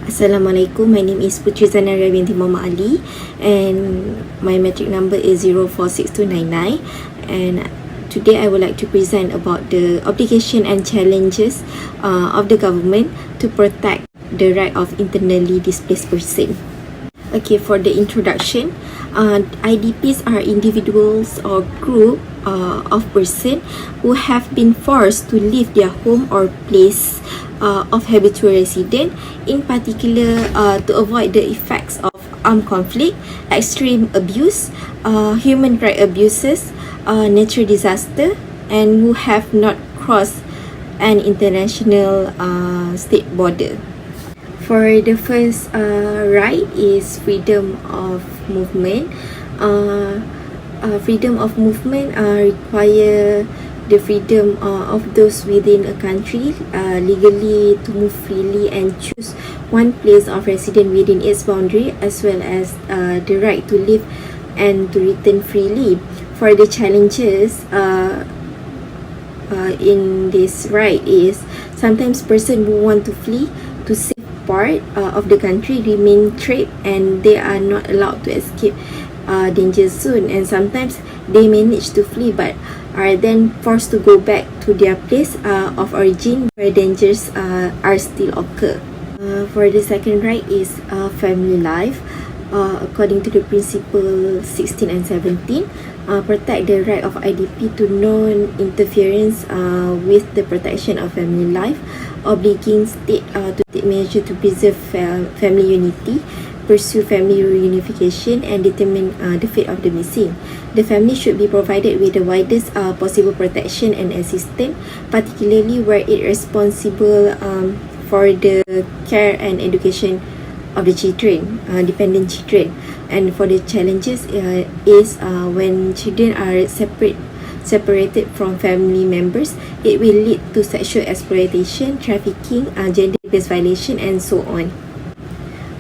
Assalamualaikum, my name is Puteri Zanariah Binti Mama Ali and my matric number is 046299, and today I would like to present about the obligation and challenges of the government to protect the right of internally displaced person. Okay, for the introduction, IDPs are individuals or group of person who have been forced to leave their home or place of habitual residence, in particular to avoid the effects of armed conflict, extreme abuse, human rights abuses, natural disaster, and who have not crossed an international state border. For the first right is freedom of movement. Freedom of movement require the freedom of those within a country legally to move freely and choose one place of residence within its boundary, as well as the right to live and to return freely. For the challenges in this right is sometimes person who want to flee to safe part of the country remain trapped and they are not allowed to escape danger zone, and sometimes they manage to flee but are then forced to go back to their place of origin where dangers are still occur. For the second right is family life. According to the principle 16 and 17, protect the right of IDP to non-interference with the protection of family life, obligating state to take measure to preserve family unity, pursue family reunification, and determine the fate of the missing. The family should be provided with the widest possible protection and assistance, particularly where it is responsible for the care and education of the children, dependent children. And for the challenges is when children are separated from family members, it will lead to sexual exploitation, trafficking, gender-based violation, and so on.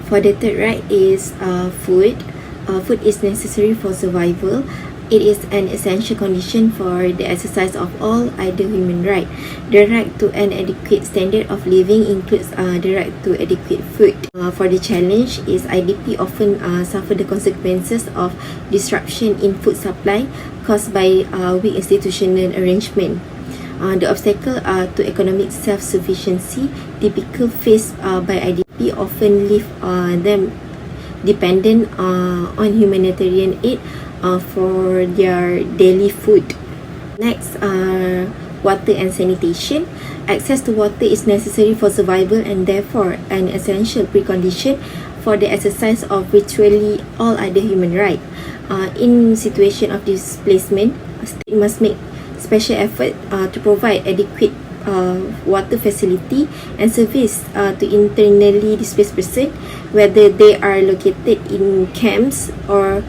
For the third right is food. Food is necessary for survival. It is an essential condition for the exercise of all other human rights. The right to an adequate standard of living includes the right to adequate food. For the challenge is IDP often suffer the consequences of disruption in food supply caused by weak institutional arrangement. The obstacle to economic self-sufficiency typical faced by IDP often leave them dependent on humanitarian aid for their daily food. Next, water and sanitation. Access to water is necessary for survival and therefore an essential precondition for the exercise of virtually all other human rights. In situation of displacement, state must make special effort to provide adequate water facility and service to internally displaced persons, whether they are located in camps or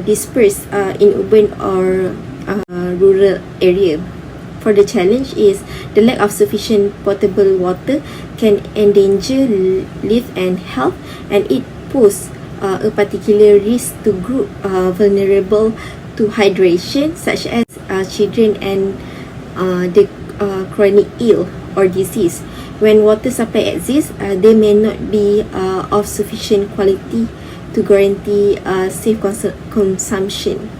dispersed in urban or rural area. For the challenge is the lack of sufficient potable water can endanger life and health, and it poses a particular risk to group vulnerable to hydration, such as children and the chronic ill or disease. When water supply exists, they may not be of sufficient quality to guarantee safe consumption.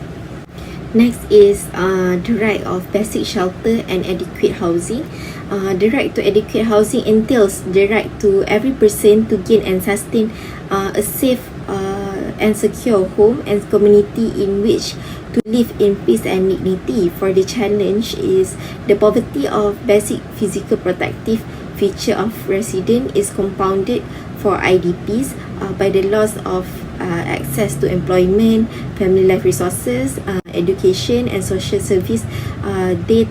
Next is the right of basic shelter and adequate housing. The right to adequate housing entails the right to every person to gain and sustain a safe and secure home and community in which to live in peace and dignity. For the challenge is the poverty of basic physical protective feature of resident is compounded for IDPs by the loss of access to employment, family life resources, education, and social service they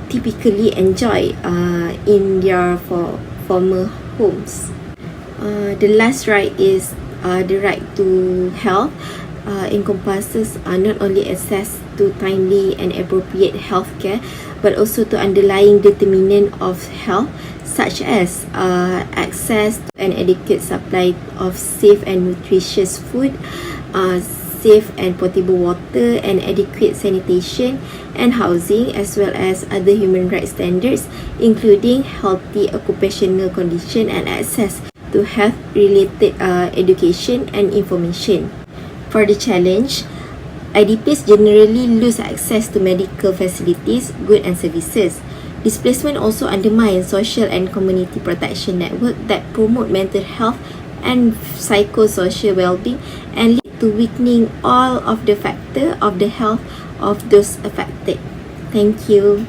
typically enjoy in their former homes. The last right is the right to health. Encompasses not only access to timely and appropriate health care, but also to underlying determinant of health, such as access to an adequate supply of safe and nutritious food, safe and potable water, and adequate sanitation and housing, as well as other human rights standards, including healthy occupational condition and access to health-related education and information. For the challenge, IDPs generally lose access to medical facilities, goods and services. Displacement also undermines social and community protection networks that promote mental health and psychosocial well-being and lead to weakening all of the factors of the health of those affected. Thank you.